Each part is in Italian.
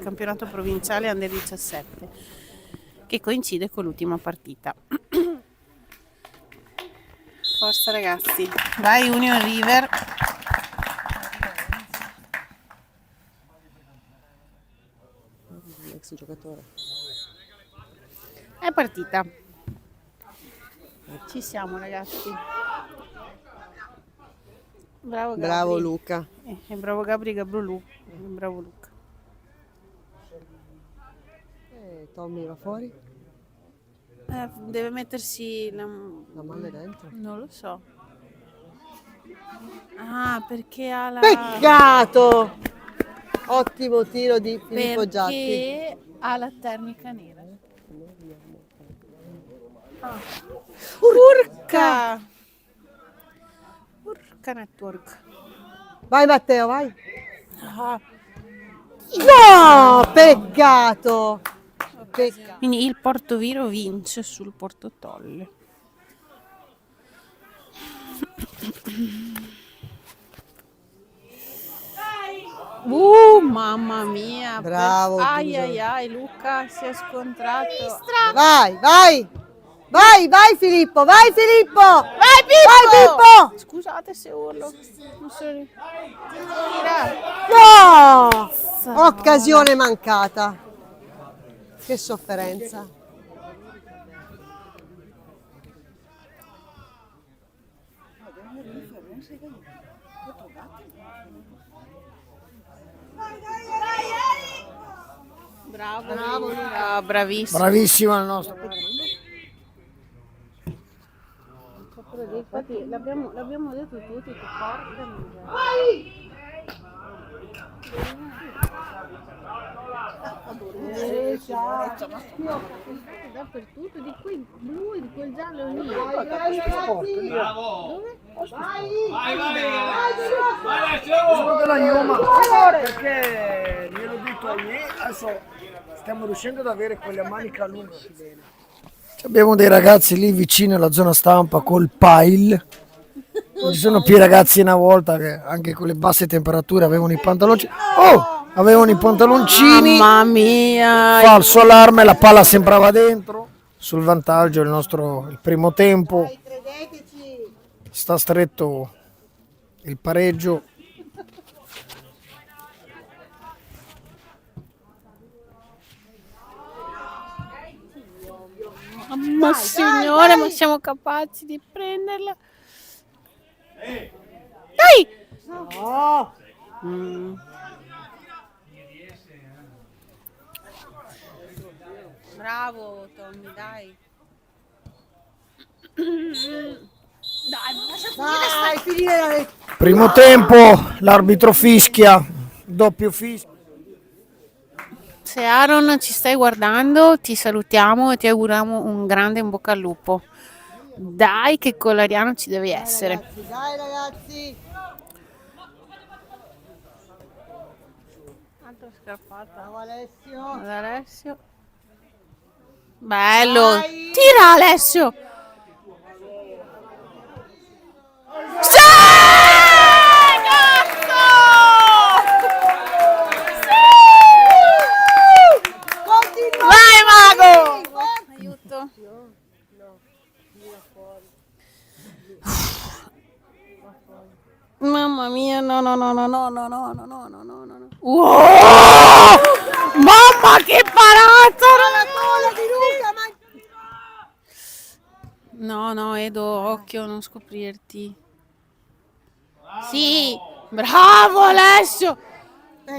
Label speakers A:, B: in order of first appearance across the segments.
A: campionato provinciale Under 17, che coincide con l'ultima partita. Forza ragazzi, vai Union River.
B: Ex giocatore.
A: È partita. Ci siamo ragazzi. Bravo Gabri.
B: Bravo Luca.
A: Bravo Gabri, Gabrulu. Bravo Luca.
B: Tommy va fuori?
A: Deve mettersi
B: La mano dentro.
A: Non lo so. Ah, perché ha la...
B: Peccato! Ottimo tiro di Filippo Giatti.
A: Perché ha la termica nera. Urca! Urca Network.
B: Vai Matteo, vai.
A: Ah,
B: No, peccato.
A: quindi il Portoviro vince sul Porto Tolle. Mamma mia.
B: Bravo,
A: Ai
B: Giuseppe.
A: ai ai, Luca si è scontrato.
B: Vai, vai. Vai, vai Filippo, vai Filippo.
A: Vai
B: Vai Pippo.
A: Scusate se urlo. Non so. Tira.
B: No! Occasione mancata. Che sofferenza.
A: Bravo, Luca, bravissimo.
C: Bravissima il nostro.
A: Infatti l'abbiamo detto tutti che porca miseria. Dappertutto, di quel blu e di quel giallo lì.
C: Sono della Ioma perché gliel'ho detto ai miei, adesso stiamo riuscendo ad avere quelle a manica lunga qui bene. Abbiamo dei ragazzi lì vicino alla zona stampa col pile. Ci sono più ragazzi una volta che anche con le basse temperature avevano i pantaloncini. Avevano i pantaloncini.
A: Mamma mia.
C: Falso allarme, la palla sembrava dentro. Sul vantaggio il primo tempo. Sta stretto il pareggio.
A: Ma signore, ma siamo capaci di prenderla? Dai!
B: No.
A: Bravo Tommy, dai. Dai, ma lascia
B: finire.
C: Primo tempo, l'arbitro fischia, doppio fischio.
A: Se Aaron ci stai guardando, ti salutiamo e ti auguriamo un grande in bocca al lupo. Dai che con l'Ariano ci devi essere.
B: Dai ragazzi.
A: Altra scarpata.
B: Bravo Alessio.
A: Ad Alessio. Bello.
B: Dai.
A: Tira Alessio. Sì! Cazzo!
B: Continua.
A: Vai Mago! Aiuto. Mamma mia, no. Wow! Mamma che parata! No, Edo, occhio, non scoprirti. Sì, bravo Alessio!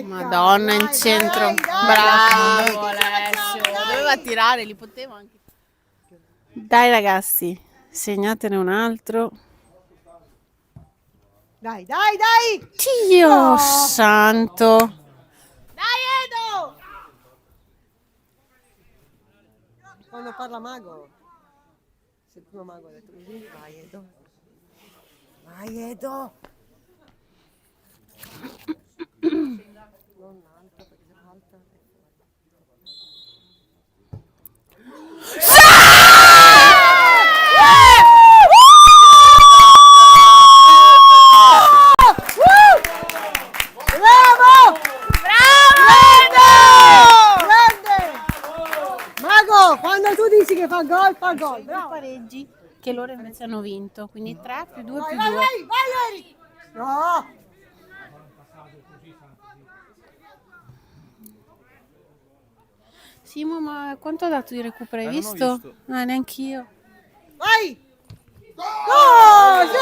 A: Madonna, in centro. Bravo Alessio. Doveva tirare, li poteva anche. Dai ragazzi, segnatene un altro.
B: Dai.
A: Dio santo.
B: Dai Edo. Quando parla Mago. Se il primo Mago ha detto così, vai Edo. Vai Edo. Non alto perché se alta è
A: Bravo!
B: che fa gol, fa gol.
A: Due
B: Bravo.
A: pareggi che loro invece hanno vinto, quindi 3 più 2
B: Vai,
A: più
B: vai,
A: 2.
B: vai, vai, Eric. No.
A: Simo, ma quanto ha dato di recupero? Hai
D: non ho
A: visto?
D: visto.
A: Neanch'io.
B: Vai. Oh, sì!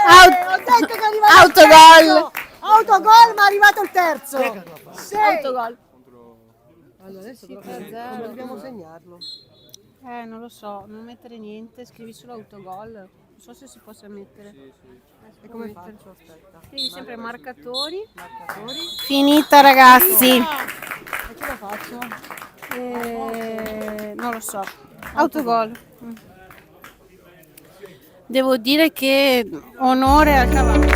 B: Ho detto che è arrivato
A: Autogol.
B: il terzo. Autogol, ma è arrivato il terzo. Sì.
A: Autogol.
B: Allora, adesso però
A: 5-0.
B: come dobbiamo segnarlo?
A: Non lo so, non mettere niente, scrivi solo autogol. Non so se si possa mettere.
B: E come faccio? Aspetta.
A: Scrivi sempre marcatori.
B: Marcatori.
A: Finita ragazzi.
B: E cosa faccio?
A: Non lo so. Autogol. Devo dire che onore al cavallo.